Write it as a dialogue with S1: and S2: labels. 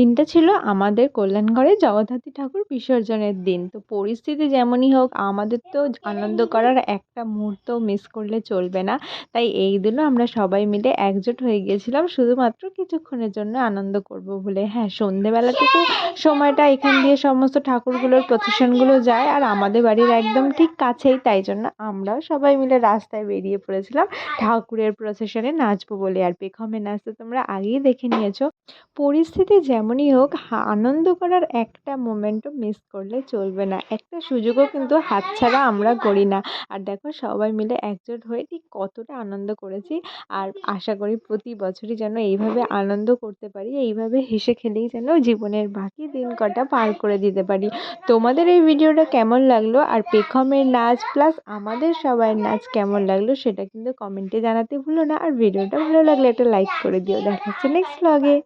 S1: দিনটা ছিল আমাদের কল্যাণগড়ে জগদ্ধাত্রী ঠাকুর বিসর্জনের দিন। তো পরিস্থিতি যেমনই হোক আমাদের তো আনন্দ করার একটা মুহূর্তও মিস করলে চলবে না। তাই এই দিনও আমরা সবাই মিলে একজোট হয়ে গিয়েছিলাম শুধুমাত্র কিছুক্ষণের জন্য আনন্দ করব বলে। হ্যাঁ, সন্ধেবেলাটুকু সময়টা এখান দিয়ে সমস্ত ঠাকুরগুলোর প্রসেশনগুলো যায় আর আমাদের বাড়ির একদম ঠিক কাছেই, তাই জন্য আমরাও সবাই মিলে রাস্তায় বেরিয়ে পড়েছিলাম ঠাকুরের প্রসেশনে নাচবো বলে। আর পেখমের নাচ তো তোমরা আগেই দেখে নিয়েছো। পরিস্থিতি যেমনই হোক আনন্দ করার একটা মোমেন্টও মিস করলে চলবে না, একটা সুযোগও কিন্তু হাতছাড়া আমরা করি না। আর দেখো সবাই মিলে একজোট হয়ে ঠিক কতটা আনন্দ করেছি। আর আশা করি প্রতি বছরই যেন এইভাবে আনন্দ করতে পারি, এইভাবে হেসে খেলেই যেন জীবনের বাকি দিন কটা পার করে দিতে পারি। তোমাদের এই ভিডিওটা কেমন লাগলো আর পেখমের নাচ প্লাস আমাদের সবার নাচ কেমন লাগলো সেটা কিন্তু কমেন্টে জানাতে ভুলো না। আর ভিডিওটা ভালো লাগলে একটা লাইক করে দিও। দেখা হচ্ছে নেক্সট ব্লগে।